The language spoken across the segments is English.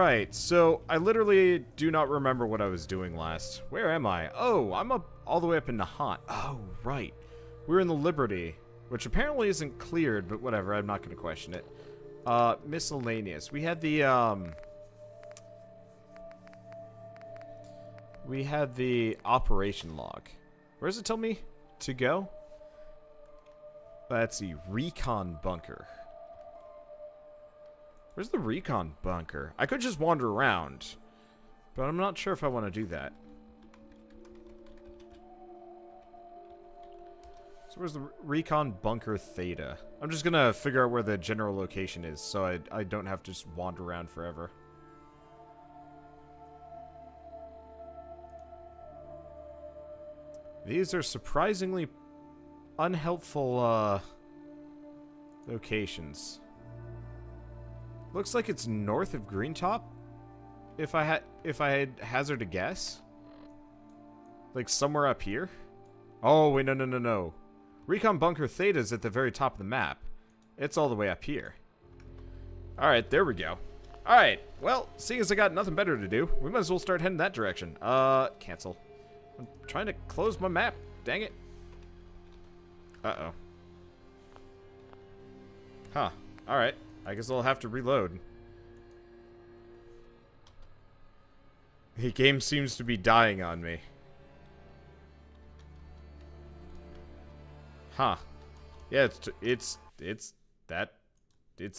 Alright, so I literally do not remember what I was doing last. Where am I? Oh, I'm up all the way up in Nahant. Oh, right. We're in the Liberty, which apparently isn't cleared, but whatever, I'm not going to question it. Miscellaneous. We had the, we had the operation log. Where does it tell me to go? That's the recon bunker. Where's the recon bunker? I could just wander around, but I'm not sure if I want to do that. So where's the recon bunker theta? I'm just gonna figure out where the general location is, so I don't have to just wander around forever. These are surprisingly unhelpful locations. Looks like it's north of Greentop. If I had hazard a guess, like somewhere up here. Oh wait, no. Recon Bunker Theta is at the very top of the map. It's all the way up here. All right, there we go. All right, well, seeing as I got nothing better to do, we might as well start heading that direction. Cancel. I'm trying to close my map. Dang it. Uh-oh. Huh. All right. I guess I'll have to reload. The game seems to be dying on me. Huh. Yeah, it's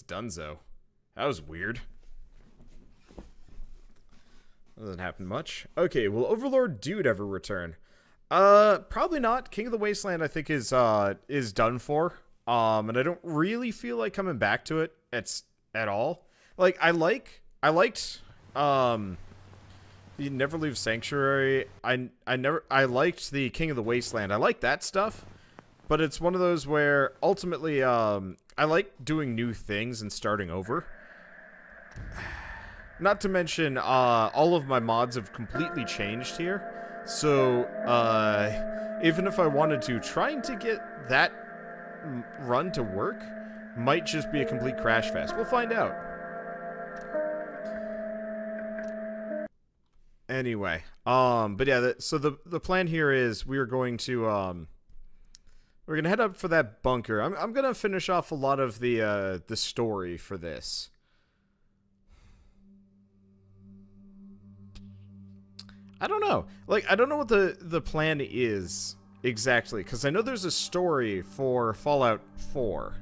donezo. That was weird. Doesn't happen much. Okay, will Overlord Dude ever return? Probably not. King of the Wasteland, I think, is done for. And I don't really feel like coming back to it at all. Like, I liked the Neverleave Sanctuary. I liked the King of the Wasteland. I like that stuff, but it's one of those where ultimately I like doing new things and starting over. Not to mention all of my mods have completely changed here. So even if I wanted to, trying to get that run to work might just be a complete crash fest. We'll find out. Anyway, but yeah, so the plan here is we're going to we're gonna head up for that bunker. I'm gonna finish off a lot of the story for this. I don't know. Like, I don't know what the plan is exactly, because I know there's a story for Fallout 4.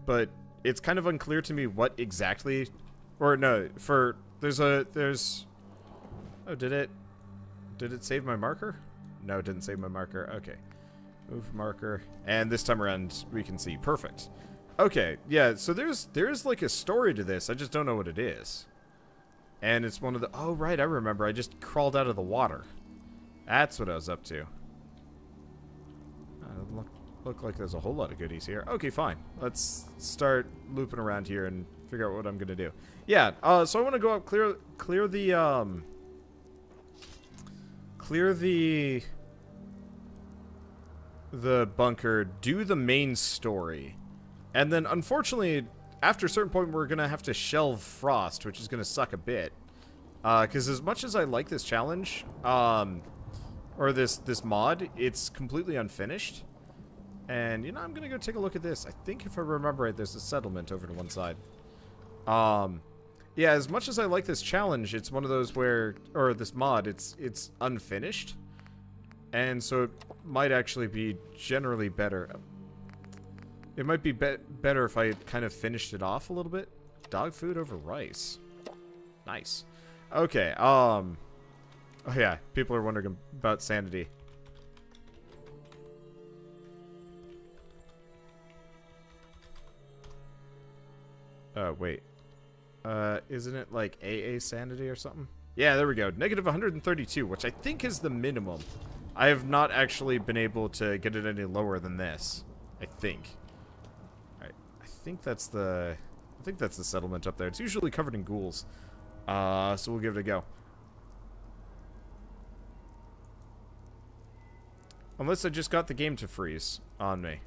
But it's kind of unclear to me what exactly, or no, there's oh, did it save my marker? No, it didn't save my marker. Okay. Move marker. And this time around we can see. Perfect. Okay, yeah, so there's like a story to this. I just don't know what it is. And it's one of the... Oh, right, I remember. I just crawled out of the water. That's what I was up to. Look like there's a whole lot of goodies here. Okay, fine. Let's start looping around here and figure out what I'm going to do. Yeah, so I want to go up, clear the bunker, do the main story. And then, unfortunately... After a certain point, we're going to have to shelve Frost, which is going to suck a bit. Because as much as I like this challenge, or this mod, it's completely unfinished. And, you know, I'm going to go take a look at this. I think if I remember right, there's a settlement over to one side. Yeah, as much as I like this challenge, it's one of those where, or this mod, it's unfinished. And so it might actually be generally better. It might be better if I kind of finished it off a little bit. Dog food over rice. Nice. Okay, oh yeah, people are wondering about sanity. Wait. Isn't it like AA sanity or something? Yeah, there we go. Negative 132, which I think is the minimum. I have not actually been able to get it any lower than this. I think. I think that's the settlement up there. It's usually covered in ghouls. So we'll give it a go. Unless I just got the game to freeze on me.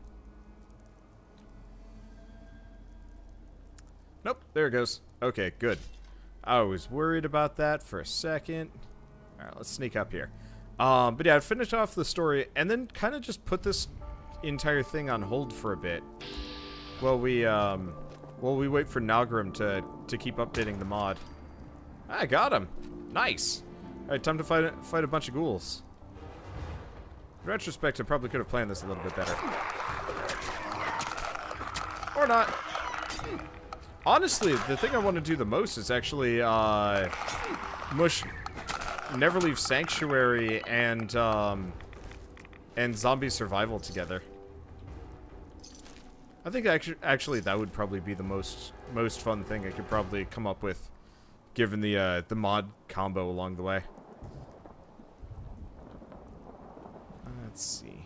Nope, there it goes. Okay, good. I was worried about that for a second. Alright, let's sneak up here. But yeah, I'd finish off the story and then kind of just put this entire thing on hold for a bit. While we wait for Nalgrim to keep updating the mod. I got him! Nice! Alright, time to fight a bunch of ghouls. In retrospect, I probably could have planned this a little bit better. Or not. Honestly, the thing I want to do the most is actually, mush Neverleaf Sanctuary and zombie survival together. I think actually that would probably be the most fun thing I could probably come up with, given the mod combo along the way. Let's see.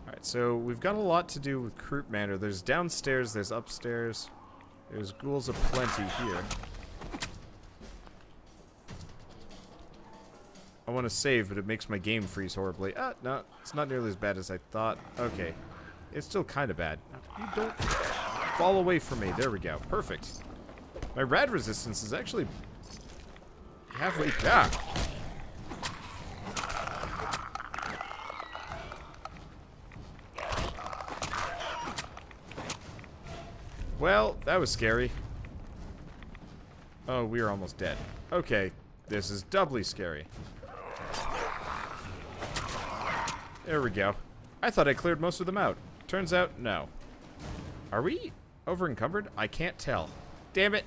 Alright, so we've got a lot to do with Croup Manor. There's downstairs, there's upstairs. There's ghouls aplenty here. I want to save, but it makes my game freeze horribly. Ah, no, it's not nearly as bad as I thought. Okay. It's still kind of bad. You don't fall away from me. There we go. Perfect. My rad resistance is actually halfway down. Well, that was scary. Oh, we are almost dead. Okay, this is doubly scary. There we go. I thought I cleared most of them out. Turns out, no. Are we over encumbered? I can't tell. Damn it.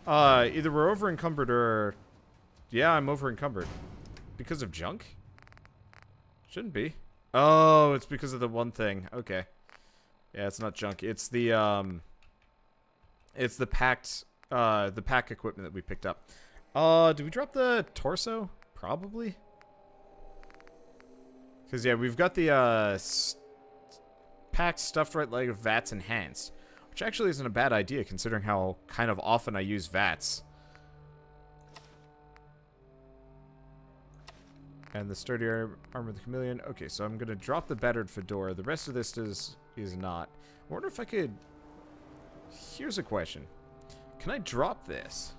Either we're over encumbered or... Yeah, I'm over encumbered. Because of junk? Shouldn't be. Oh, it's because of the one thing. Okay. Yeah, it's not junk. It's the pack equipment that we picked up. Did we drop the torso? Probably. Because, yeah, we've got the, packed stuffed right leg of VATS enhanced. Which actually isn't a bad idea, considering how kind of often I use VATS. And the sturdy armor of the chameleon. Okay, so I'm going to drop the battered fedora. The rest of this is not. I wonder if I could... Here's a question. Can I drop this?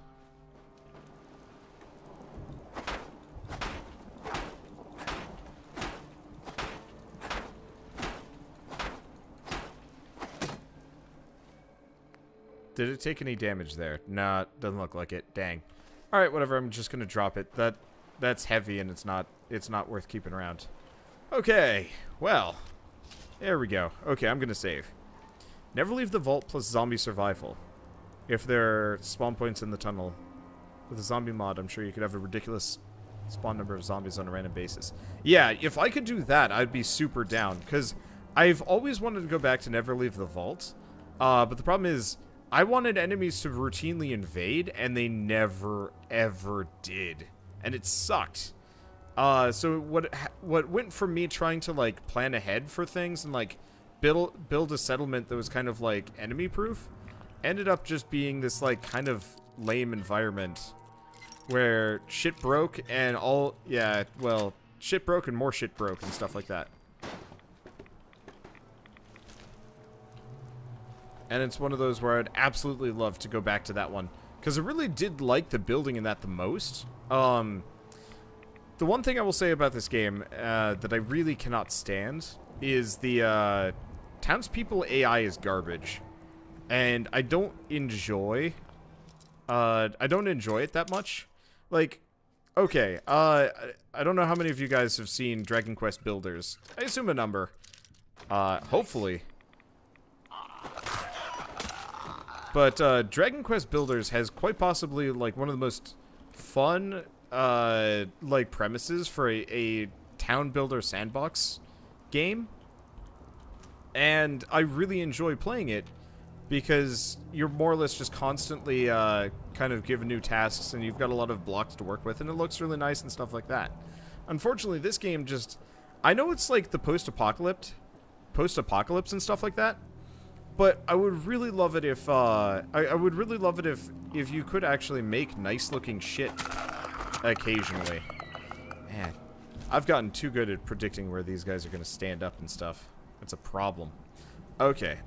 Did it take any damage there? Nah, doesn't look like it. Dang. Alright, whatever, I'm just gonna drop it. That's heavy and it's not worth keeping around. Okay, well. There we go. Okay, I'm gonna save. Never leave the vault plus zombie survival. If there are spawn points in the tunnel. With a zombie mod, I'm sure you could have a ridiculous spawn number of zombies on a random basis. Yeah, if I could do that, I'd be super down. Because I've always wanted to go back to never leave the vault. But the problem is, I wanted enemies to routinely invade, and they never, ever did. And it sucked. So what went from me trying to, like, plan ahead for things and, like, build a settlement that was kind of, like, enemy-proof, ended up just being this, like, kind of lame environment where shit broke and all... Yeah, well, shit broke and more shit broke and stuff like that. And it's one of those where I'd absolutely love to go back to that one. Because I really did like the building in that the most. The one thing I will say about this game that I really cannot stand is the townspeople AI is garbage. And I don't enjoy it that much. Like, okay, I don't know how many of you guys have seen Dragon Quest Builders. I assume a number. Hopefully. But Dragon Quest Builders has quite possibly, like, one of the most fun, like, premises for a town builder sandbox game. And I really enjoy playing it because you're more or less just constantly kind of given new tasks and you've got a lot of blocks to work with and it looks really nice and stuff like that. Unfortunately, this game just... I know it's like the post-apocalypse and stuff like that. But I would really love it if, I would really love it if you could actually make nice-looking shit occasionally. Man, I've gotten too good at predicting where these guys are going to stand up and stuff. It's a problem. Okay,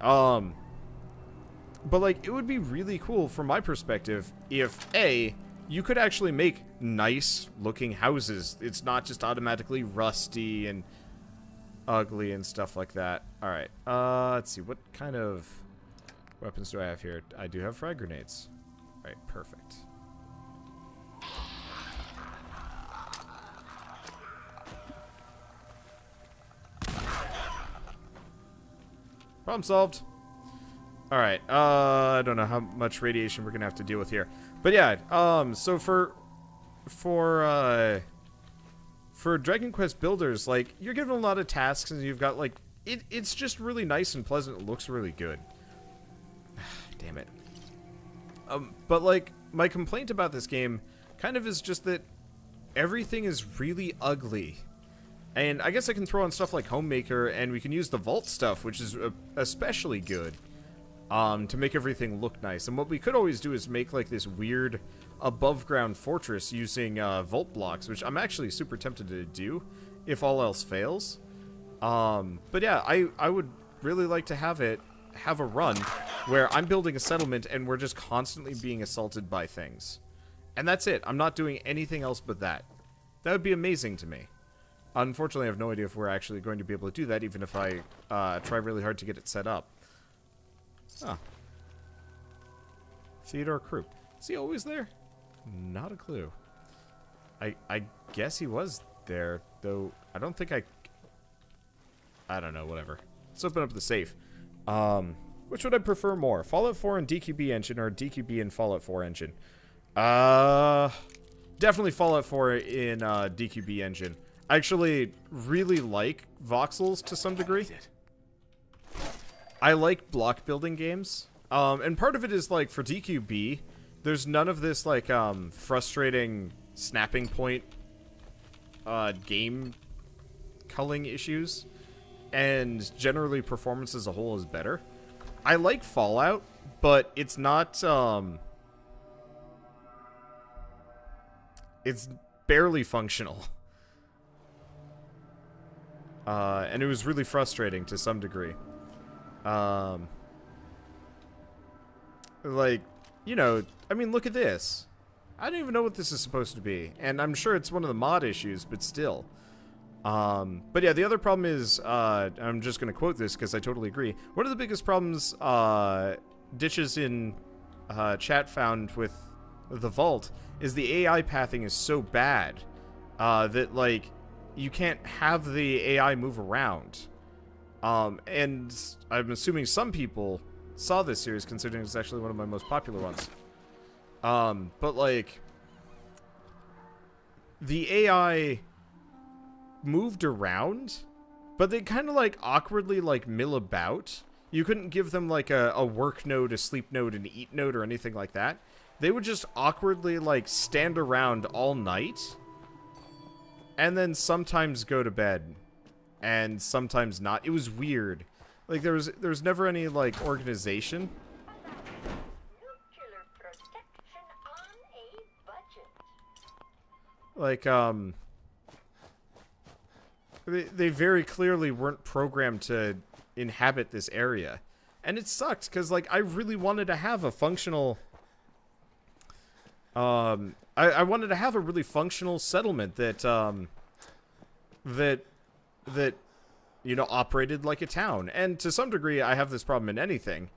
But, like, it would be really cool from my perspective if, A, you could actually make nice-looking houses. It's not just automatically rusty and ugly and stuff like that. Alright, let's see. What kind of weapons do I have here? I do have frag grenades. Alright, perfect. Problem solved. Alright, I don't know how much radiation we're gonna have to deal with here. But yeah, so for Dragon Quest builders, like, you're given a lot of tasks and you've got, like, it's just really nice and pleasant. It looks really good. Damn it. But, like, my complaint about this game kind of is just that everything is really ugly. And I guess I can throw on stuff like Homemaker, and we can use the Vault stuff, which is especially good. To make everything look nice. And what we could always do is make, like, this weird above-ground fortress using vault blocks, which I'm actually super tempted to do if all else fails. But yeah, I would really like to have a run where I'm building a settlement and we're just constantly being assaulted by things. And that's it. I'm not doing anything else but that. That would be amazing to me. Unfortunately, I have no idea if we're actually going to be able to do that, even if I try really hard to get it set up. Ah. Theodore Krupp. Is he always there? Not a clue. I guess he was there, though I don't think I don't know, whatever. Let's open up the safe. Which would I prefer more? Fallout 4 and DQB engine, or DQB and Fallout 4 engine? Definitely Fallout 4 in DQB engine. I actually really like voxels to some degree. I like block building games. And part of it is, like, for DQB, there's none of this, like, frustrating snapping point game culling issues. And generally performance as a whole is better. I like Fallout, but it's not, it's barely functional. And it was really frustrating to some degree. Like, you know, I mean, look at this. I don't even know what this is supposed to be. And I'm sure it's one of the mod issues, but still. But yeah, the other problem is, I'm just going to quote this because I totally agree. One of the biggest problems, Ditches in chat found with the Vault is the AI pathing is so bad, that, like, you can't have the AI move around. And I'm assuming some people saw this series, considering it's actually one of my most popular ones. But, like, the AI moved around, but they kind of, like, awkwardly, like, mill about. You couldn't give them, like, a work node, a sleep node, an eat node, or anything like that. They would just awkwardly, like, stand around all night, and then sometimes go to bed, and sometimes not. It was weird. Like, there was never any, like, organization. Like, they very clearly weren't programmed to inhabit this area. And it sucked, because, like, I really wanted to have a functional... I wanted to have a really functional settlement that, that, you know, operated like a town. And to some degree, I have this problem in anything.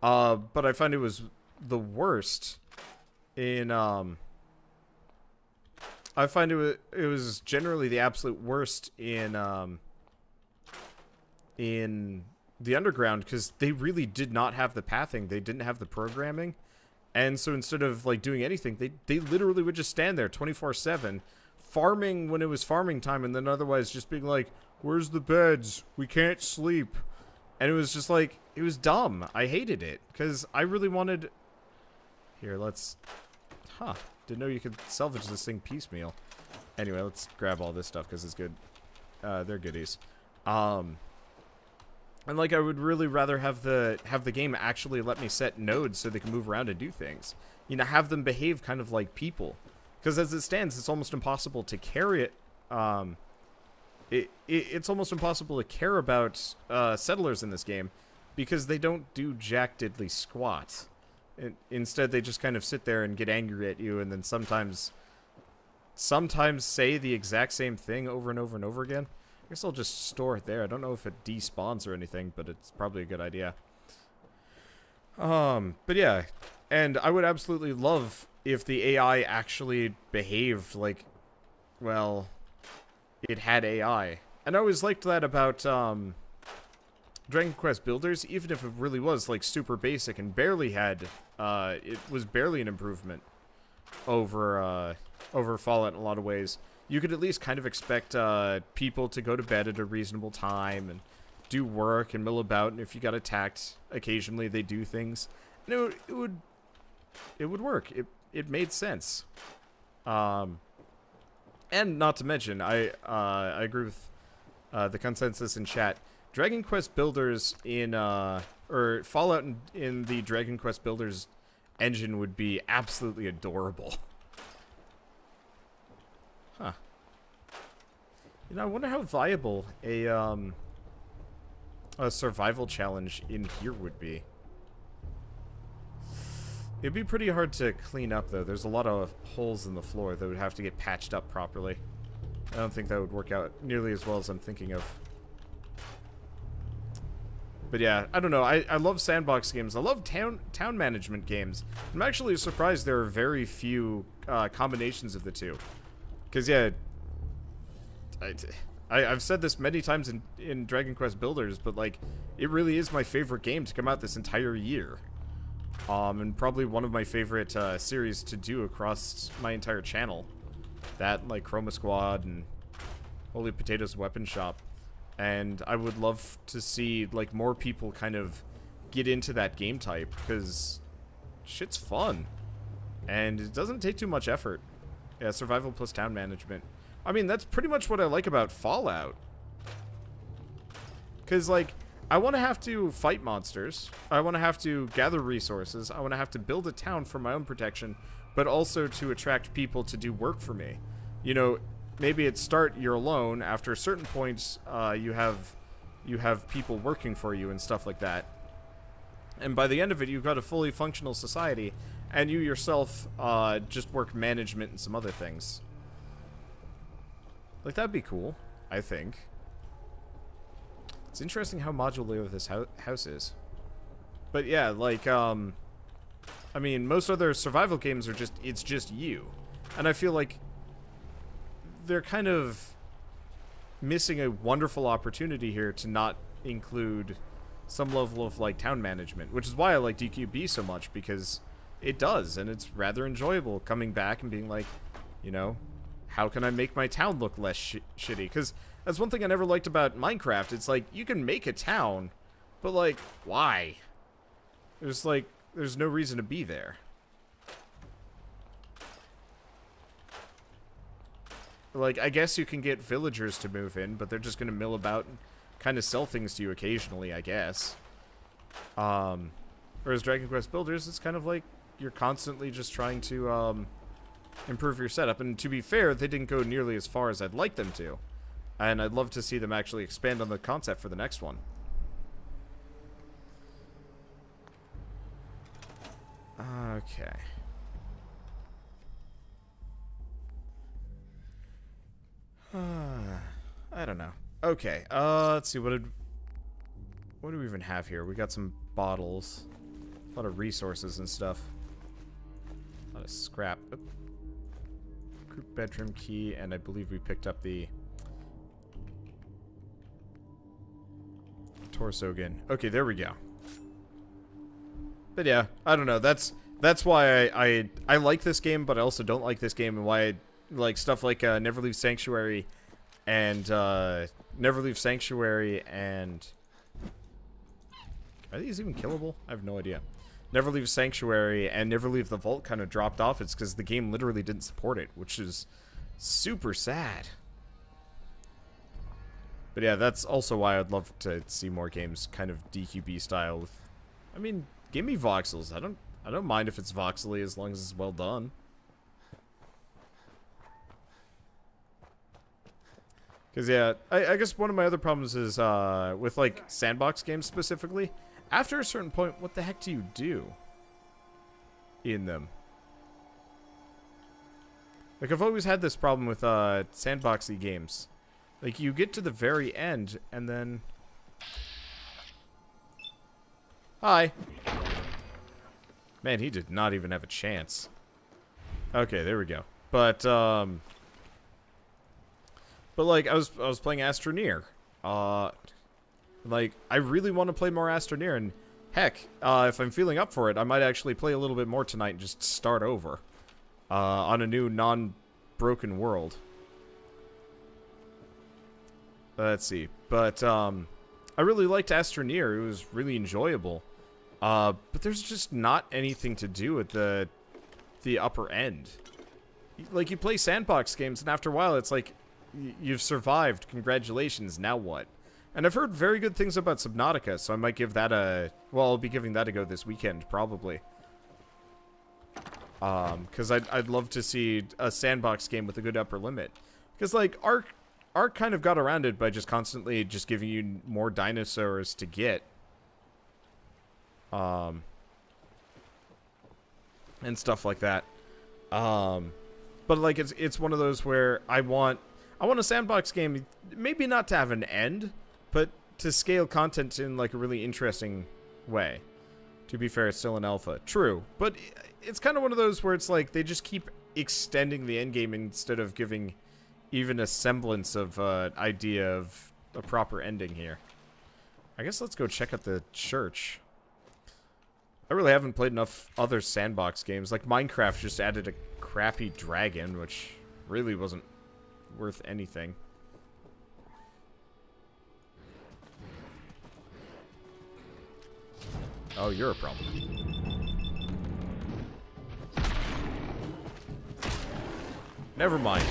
But I find it was the worst in, I find it was generally the absolute worst in the Underground, because they really did not have the pathing. They didn't have the programming. And so instead of, like, doing anything, they literally would just stand there 24/7, farming when it was farming time, and then otherwise just being like, where's the beds? We can't sleep. And it was just like, it was dumb. I hated it, because I really wanted... Here, let's... Huh. Didn't know you could salvage this thing piecemeal. Anyway, let's grab all this stuff, because it's good. They're goodies. And, like, I would really rather have the game actually let me set nodes so they can move around and do things. You know, have them behave kind of like people. Because as it stands, it's almost impossible to carry it. It's almost impossible to care about settlers in this game, because they don't do jack diddly squat. Instead, they just kind of sit there and get angry at you, and then sometimes say the exact same thing over and over and over again. I guess I'll just store it there. I don't know if it despawns or anything, but it's probably a good idea. But yeah, and I would absolutely love if the AI actually behaved like, well, it had AI. And I always liked that about, Dragon Quest Builders, even if it really was, like, super basic and barely had, it was barely an improvement over Fallout in a lot of ways. You could at least kind of expect, people to go to bed at a reasonable time and do work and mill about, and if you got attacked, occasionally they do things. And it would work. It made sense. And not to mention, I agree with, the consensus in chat. Dragon Quest Builders in, or Fallout in the Dragon Quest Builders engine would be absolutely adorable. Huh. You know, I wonder how viable a survival challenge in here would be. It'd be pretty hard to clean up, though. There's a lot of holes in the floor that would have to get patched up properly. I don't think that would work out nearly as well as I'm thinking of. But yeah, I don't know. I love sandbox games. I love town management games. I'm actually surprised there are very few combinations of the two. Because, yeah, I've said this many times in Dragon Quest Builders, but, like, it really is my favorite game to come out this entire year. And probably one of my favorite series to do across my entire channel. That, like, Chroma Squad and Holy Potatoes Weapon Shop. And I would love to see, like, more people kind of get into that game type, because shit's fun. And it doesn't take too much effort. Yeah, survival plus town management. I mean, that's pretty much what I like about Fallout. Because, like, I want to have to fight monsters. I want to have to gather resources. I want to have to build a town for my own protection, but also to attract people to do work for me. You know, maybe at start you're alone. After certain points, you have people working for you and stuff like that. And by the end of it, you've got a fully functional society, and you yourself just work management and some other things. Like, that'd be cool, I think. It's interesting how modular this house is. But yeah, like, I mean, most other survival games are just, it's just you. And I feel like they're kind of missing a wonderful opportunity here to not include some level of, like, town management. Which is why I like DQB so much, because it does, and it's rather enjoyable coming back and being like, you know, how can I make my town look less shitty? Because that's one thing I never liked about Minecraft. It's like, you can make a town, but, like, why? There's, like, there's no reason to be there. Like, I guess you can get villagers to move in, but they're just gonna mill about and kind of sell things to you occasionally, I guess. Whereas Dragon Quest Builders, it's kind of like you're constantly just trying to, improve your setup. And to be fair, they didn't go nearly as far as I'd like them to. And I'd love to see them actually expand on the concept for the next one. Okay. I don't know. Okay, let's see, what do we even have here? We got some bottles. A lot of resources and stuff. A lot of scrap. Oop. Group bedroom key, and I believe we picked up the torso again. Okay, there we go. But yeah, I don't know. That's why I like this game, but I also don't like this game, and why I like stuff like Neverleaf Sanctuary and are these even killable? I have no idea. Neverleaf Sanctuary and Neverleaf the Vault kind of dropped off. It's because the game literally didn't support it, which is super sad. But yeah, that's also why I'd love to see more games kind of DQB style. With, I mean, give me voxels. I don't mind if it's voxely as long as it's well done. Because yeah, I guess one of my other problems is with like sandbox games specifically. after a certain point, what the heck do you do in them? Like, I've always had this problem with sandboxy games. Like, you get to the very end, and then... Hi. Man, he did not even have a chance. Okay, there we go. But like, I was playing Astroneer. Like, I really want to play more Astroneer, and heck, if I'm feeling up for it, I might actually play a little bit more tonight and just start over. On a new non-broken world. Let's see. But, I really liked Astroneer. It was really enjoyable. But there's just not anything to do at the upper end. Like, you play sandbox games, and after a while, it's like, you've survived. Congratulations, now what? And I've heard very good things about Subnautica, so I might give that a... Well, I'll be giving that a go this weekend, probably. Because I'd love to see a sandbox game with a good upper limit. Because, like, Ark kind of got around it by just constantly just giving you more dinosaurs to get. And stuff like that. But, like, it's one of those where I want a sandbox game, maybe not to have an end, but to scale content in, like, a really interesting way. To be fair, it's still an alpha. True. But it's kind of one of those where it's like, they just keep extending the endgame instead of giving even a semblance of idea of a proper ending here. I guess let's go check out the church. I really haven't played enough other sandbox games. Like, Minecraft just added a crappy dragon, which really wasn't worth anything. Oh, you're a problem. Never mind.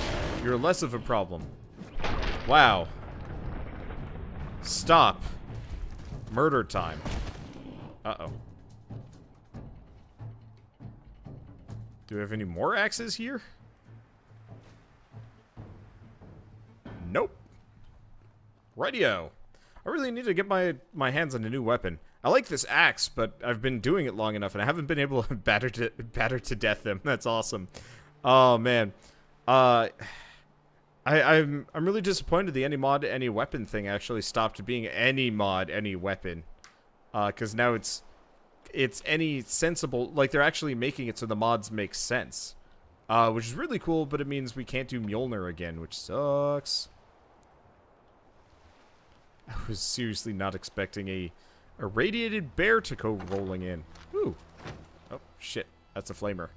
You're less of a problem. Wow. Stop. Murder time. Uh-oh. Do we have any more axes here? Nope. Rightio. I really need to get my hands on a new weapon. I like this axe, but I've been doing it long enough, and I haven't been able to batter to death them. That's awesome. Oh man, I'm really disappointed the any mod any weapon thing actually stopped being any mod any weapon, because now it's any sensible, like they're actually making it so the mods make sense, which is really cool. But it means we can't do Mjolnir again, which sucks. I was seriously not expecting a radiated bear to go rolling in. Ooh. Oh, shit. That's a flamer.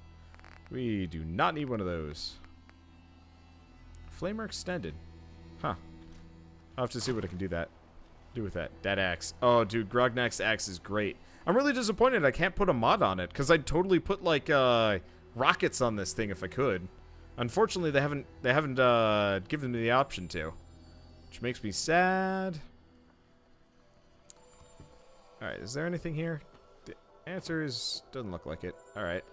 We do not need one of those. Flamer extended. Huh. I'll have to see what I can do with that. That axe. Oh, dude, Grognak's axe is great. I'm really disappointed I can't put a mod on it, because I'd totally put, like, rockets on this thing if I could. Unfortunately, they haven't given me the option to. Which makes me sad. Alright, is there anything here? The answer is, doesn't look like it. Alright.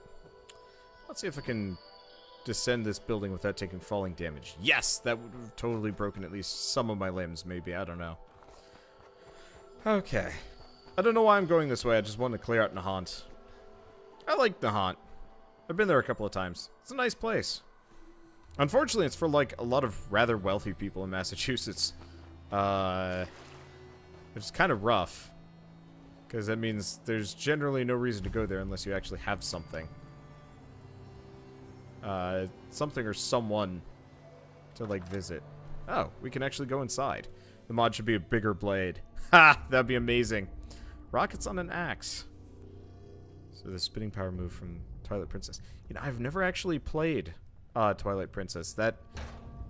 Let's see if I can descend this building without taking falling damage. Yes! That would have totally broken at least some of my limbs, maybe. I don't know. Okay. I don't know why I'm going this way. I just want to clear out Nahant. I like Nahant. I've been there a couple of times. It's a nice place. Unfortunately, it's for, like, a lot of rather wealthy people in Massachusetts. Which is kind of rough. Because that means there's generally no reason to go there unless you actually have something. Something or someone to, like, visit. Oh, we can actually go inside. The mod should be a bigger blade. Ha! That'd be amazing. Rockets on an axe. So the spinning power move from Twilight Princess. You know, I've never actually played Twilight Princess. That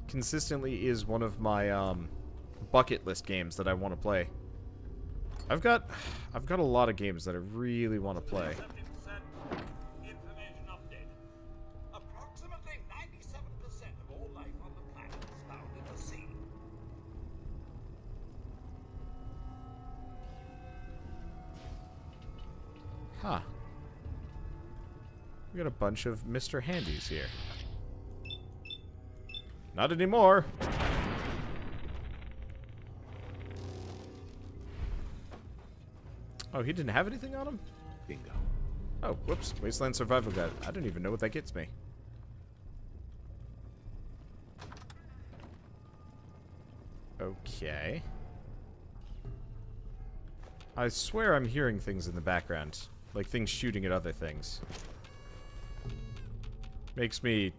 consistently is one of my bucket list games that I want to play. I've got a lot of games that I really want to play. Information update. Approximately 97% of all life on the planet is found in the sea. Huh. We got a bunch of Mr. Handies here. Not anymore. Oh, he didn't have anything on him? Bingo. Oh, whoops. Wasteland Survival Guide. I don't even know what that gets me. Okay. I swear I'm hearing things in the background. Like things shooting at other things. Makes me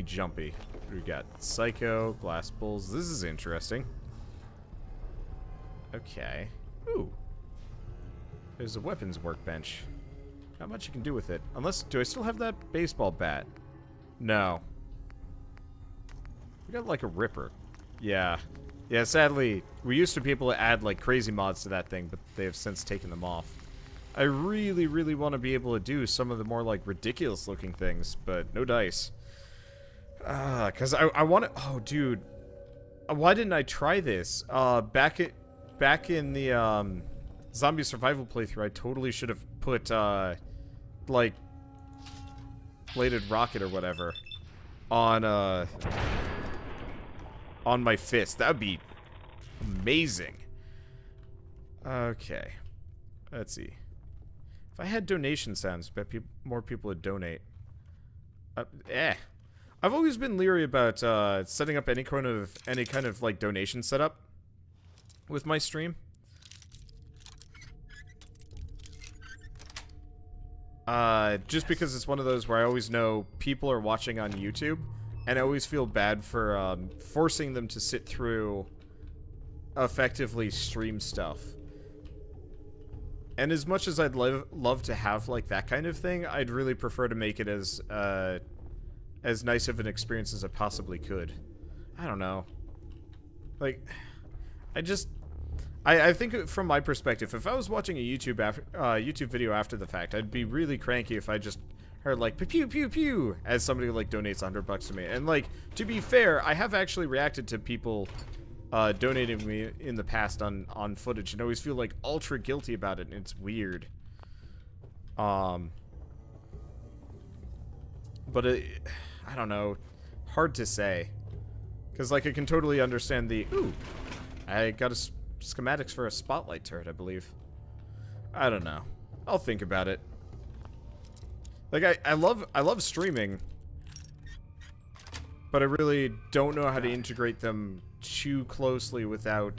jumpy. We got Psycho, Glass Bulls. This is interesting. Okay. Ooh. There's a weapons workbench. Not much you can do with it. Unless, do I still have that baseball bat? No. We got like a ripper. Yeah. Yeah, sadly, we used to be able to add like crazy mods to that thing, but they have since taken them off. I really, really want to be able to do some of the more like ridiculous looking things, but no dice. Cause I want to, oh dude. Why didn't I try this? Back in the, zombie survival playthrough, I totally should have put, like, bladed rocket or whatever on my fist. That would be amazing. Okay. Let's see. If I had donation sounds, I bet more people would donate. I've always been leery about, setting up any kind of, like, donation setup with my stream. Just because it's one of those where I always know people are watching on YouTube, and I always feel bad for, forcing them to sit through effectively stream stuff. And as much as I'd love to have, like, that kind of thing, I'd really prefer to make it as nice of an experience as I possibly could. I don't know. Like, I think from my perspective, if I was watching a YouTube video after the fact, I'd be really cranky if I just heard like pew pew pew as somebody like donates $100 to me. And like, to be fair, I have actually reacted to people donating me in the past on footage, and always feel like ultra guilty about it, and it's weird. But I don't know, hard to say, because like I can totally understand the I got a schematics for a spotlight turret, I believe. I don't know. I'll think about it. Like, I love streaming, but I really don't know how to integrate them too closely without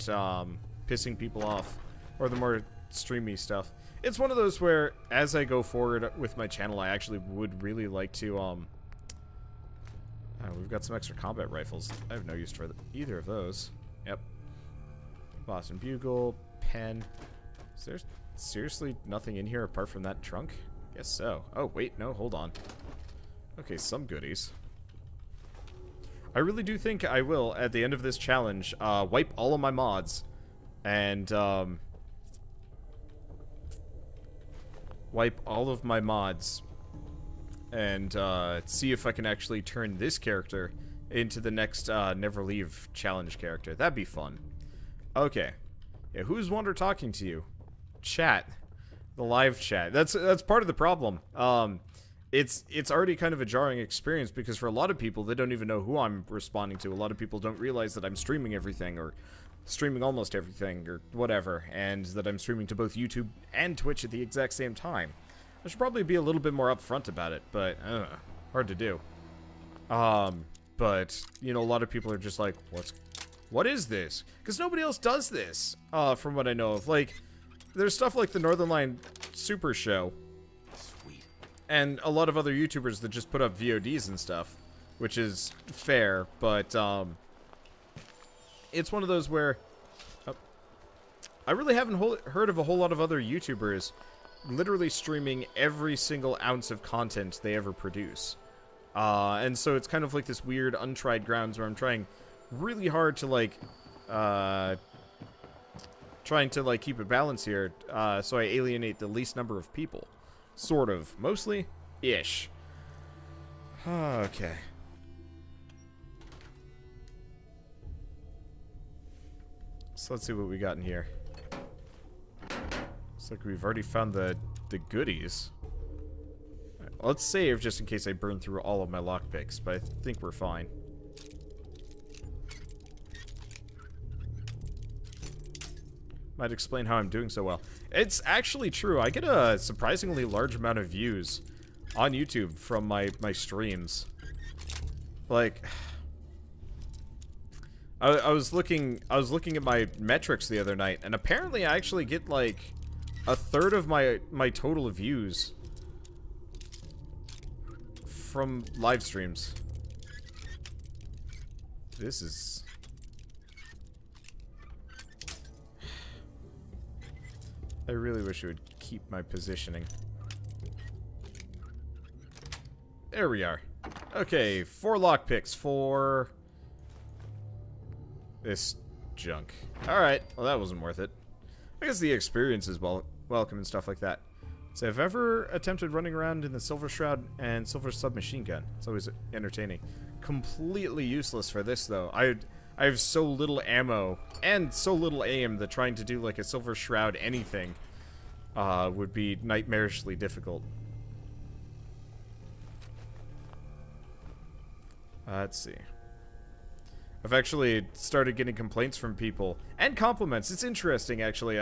pissing people off, or the more streamy stuff. It's one of those where, as I go forward with my channel, I actually would really like to, we've got some extra combat rifles. I have no use for either of those. Yep. Boston Bugle, pen. Is there seriously nothing in here apart from that trunk? Guess so. Oh, wait, no, hold on. Okay, some goodies. I really do think I will, at the end of this challenge, wipe all of my mods. And, wipe all of my mods. And, see if I can actually turn this character into the next, Never Leave challenge character. That'd be fun. Okay. Yeah, who's Wander talking to you? Chat. The live chat. That's part of the problem. It's already kind of a jarring experience, because for a lot of people, they don't even know who I'm responding to. A lot of people don't realize that I'm streaming everything, or streaming almost everything, or whatever, and that I'm streaming to both YouTube and Twitch at the exact same time. I should probably be a little bit more upfront about it, but, hard to do. But, you know, a lot of people are just like, what is this? Because nobody else does this, from what I know of. Like, there's stuff like the Northern Line Super Show, Sweet. and a lot of other YouTubers that just put up VODs and stuff, which is fair, but, it's one of those where, I really haven't heard of a whole lot of other YouTubers literally streaming every single ounce of content they ever produce. And so it's kind of like this weird untried grounds where I'm trying really hard to, like, keep a balance here, so I alienate the least number of people. Sort of. Mostly? Ish. Okay. So let's see what we got in here. Looks like we've already found the goodies. Right, well, let's save just in case I burn through all of my lockpicks, but I think we're fine. Might explain how I'm doing so well. It's actually true. I get a surprisingly large amount of views on YouTube from my streams. Like, I was looking at my metrics the other night, and apparently I actually get like a third of my total views from live streams. This is... I really wish it would keep my positioning. There we are. Okay, 4 lockpicks for this junk. Alright, well that wasn't worth it. I guess the experience is welcome and stuff like that. So I've ever attempted running around in the Silver Shroud and Silver Submachine Gun. It's always entertaining. Completely useless for this though. I have so little ammo and so little aim that trying to do like a Silver Shroud anything would be nightmarishly difficult. Let's see. I've actually started getting complaints from people and compliments. It's interesting actually.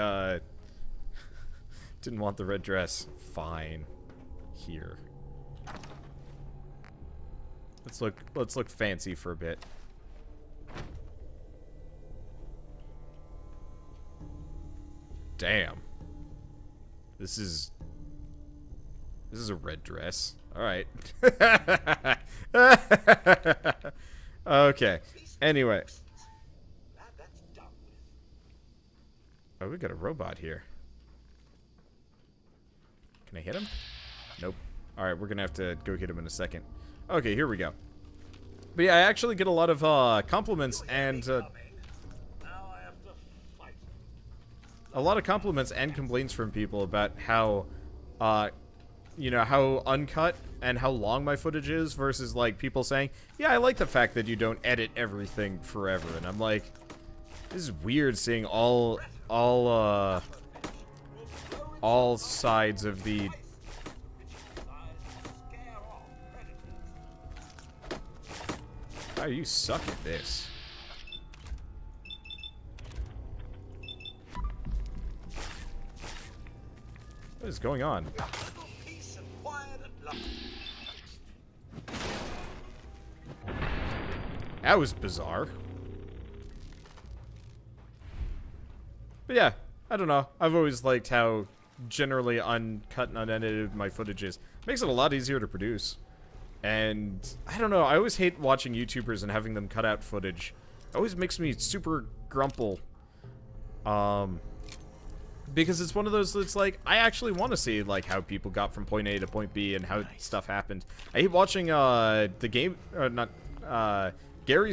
Didn't want the red dress. Fine. Here. Let's look fancy for a bit. Damn. This is a red dress. All right. Okay. Anyway. Oh, we got a robot here. Can I hit him? Nope. All right, we're gonna have to go hit him in a second. Okay, here we go. But yeah, I actually get a lot of compliments and a lot of compliments and complaints from people about how, you know, how uncut and how long my footage is versus like people saying, yeah, I like the fact that you don't edit everything forever. And I'm like, this is weird seeing all sides of the... Oh, you suck at this. What is going on? That was bizarre. But yeah, I don't know. I've always liked how generally uncut and unedited my footage is. Makes it a lot easier to produce. And I don't know, I always hate watching YouTubers and having them cut out footage. It always makes me super grumple. Because it's one of those that's like, I actually want to see like how people got from point A to point B and how stuff happened. I hate watching Gary's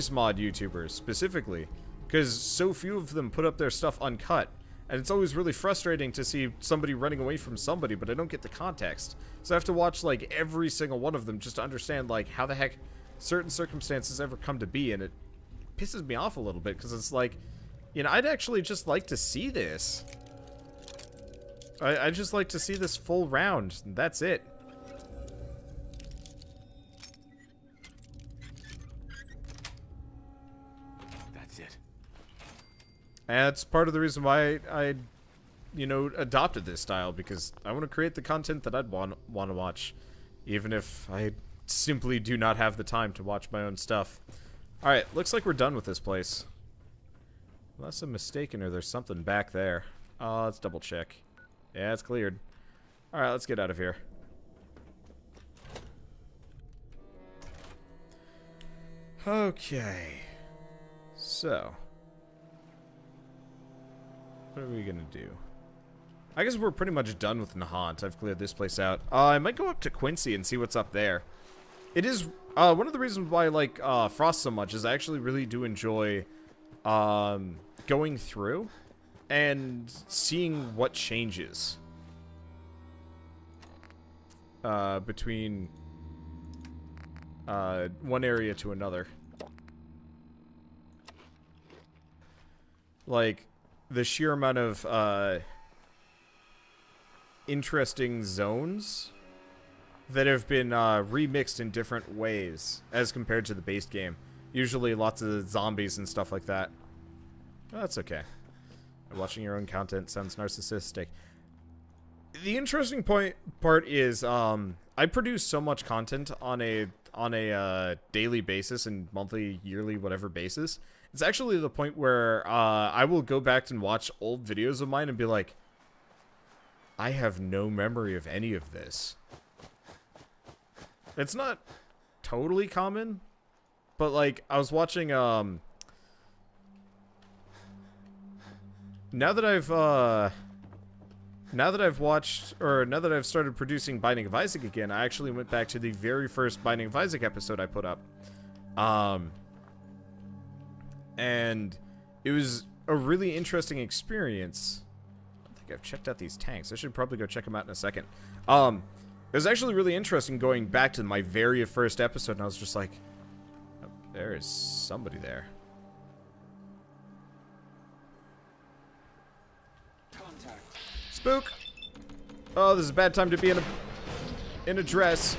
Mod YouTubers specifically, because so few of them put up their stuff uncut. And it's always really frustrating to see somebody running away from somebody, but I don't get the context. So I have to watch, like, every single one of them just to understand, like, how the heck certain circumstances ever come to be, and it pisses me off a little bit, because it's like, you know, I'd actually just like to see this. I'd just like to see this full round, and that's it. And that's part of the reason why I, you know, adopted this style, because I want to create the content that I'd want to watch, even if I simply do not have the time to watch my own stuff. Alright, looks like we're done with this place. Unless I'm mistaken or there's something back there. Let's double check. Yeah, it's cleared. Alright, let's get out of here. Okay. So... what are we gonna do? I guess we're pretty much done with Nahant. I've cleared this place out. I might go up to Quincy and see what's up there. It is, one of the reasons why I like, Frost so much is I actually really do enjoy, going through and seeing what changes. Between, one area to another. Like... the sheer amount of interesting zones that have been remixed in different ways as compared to the base game. Usually lots of zombies and stuff like that. Oh, that's okay. Watching your own content sounds narcissistic. The interesting part is, I produce so much content on a daily basis and monthly, yearly, whatever basis. It's actually the point where I will go back and watch old videos of mine and be like, I have no memory of any of this. It's not totally common, but like I was watching now that I've started producing Binding of Isaac again, I actually went back to the very first Binding of Isaac episode I put up. And it was a really interesting experience. I don't think I've checked out these tanks. I should probably go check them out in a second. It was actually really interesting going back to my very first episode, and I was just like, oh, there is somebody there. Spook! Oh, this is a bad time to be in a dress.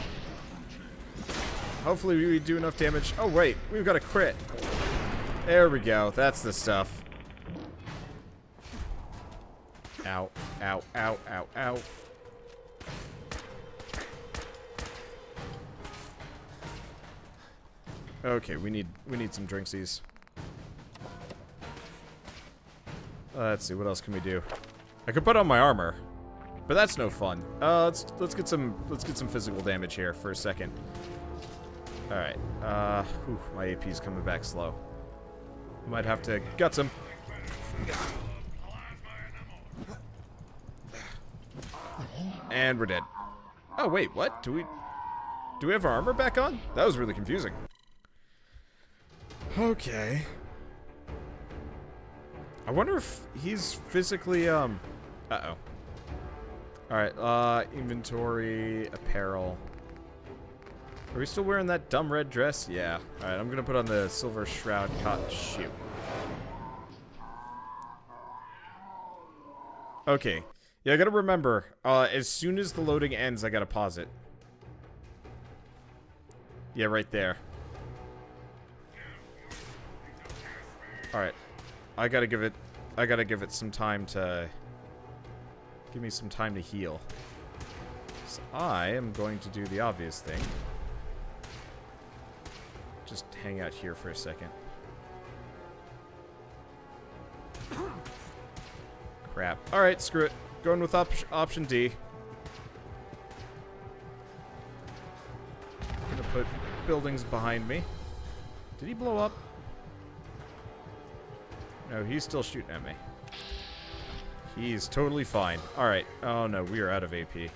Hopefully we do enough damage. Oh wait, we've got a crit. There we go. That's the stuff. Ow, ow, ow, ow, ow. Okay, we need some drinksies. Let's see, what else can we do? I could put on my armor, but that's no fun. Let's get some physical damage here for a second. All right. My AP's coming back slow. Might have to guts him. And we're dead. Oh wait, what? Do we have our armor back on? That was really confusing. Okay. I wonder if he's physically uh-oh. Alright, inventory, apparel. Are we still wearing that dumb red dress? Yeah. Alright, I'm gonna put on the silver shroud shoot. Okay. Yeah, I gotta remember, as soon as the loading ends, I gotta pause it. Yeah, right there. Alright. I gotta give it some time to... Give me some time to heal. So I am going to do the obvious thing. Just hang out here for a second. Crap. Alright, screw it. Going with option D. Gonna put buildings behind me. Did he blow up? No, he's still shooting at me. He's totally fine. Alright. Oh no, we are out of AP.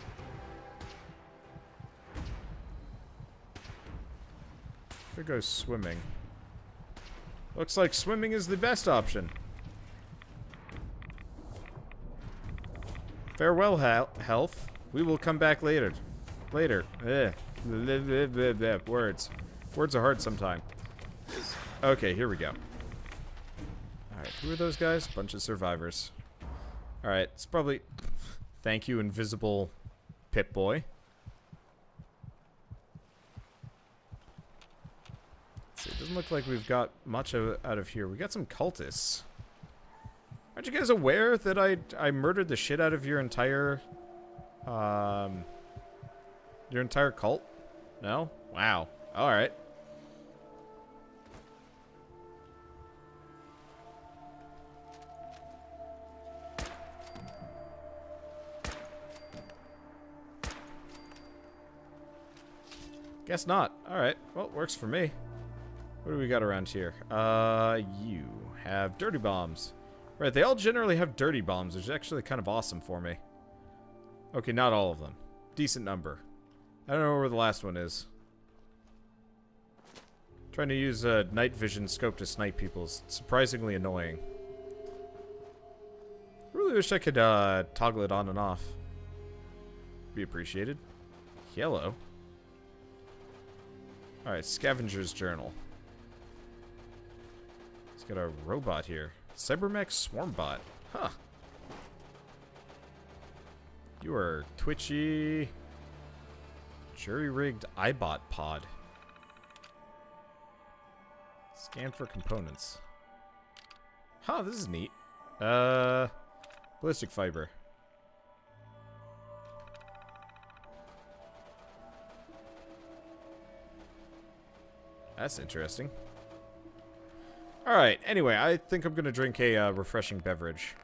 Could go swimming. Looks like swimming is the best option. Farewell, health. We will come back later. Later. Words. Words are hard sometimes. Okay, here we go. Alright, who are those guys? Bunch of survivors. Alright, it's probably... Thank you, invisible Pip-Boy. Let's see, it doesn't look like we've got much out of here. We got some cultists. Aren't you guys aware that I murdered the shit out of your entire... your entire cult? No? Wow. Alright. Guess not. Alright. Well, works for me. What do we got around here? You have dirty bombs. Right, they all generally have dirty bombs, which is actually kind of awesome for me. Okay, not all of them. Decent number. I don't know where the last one is. Trying to use a night vision scope to snipe people is surprisingly annoying. I really wish I could toggle it on and off. Be appreciated. Yellow. Alright, Scavenger's Journal. It's got a robot here. Cybermech Swarmbot. Huh. You are twitchy. Jury-rigged iBot pod. Scan for components. Huh, this is neat. Ballistic fiber. That's interesting. Alright, anyway, I think I'm gonna drink a refreshing beverage.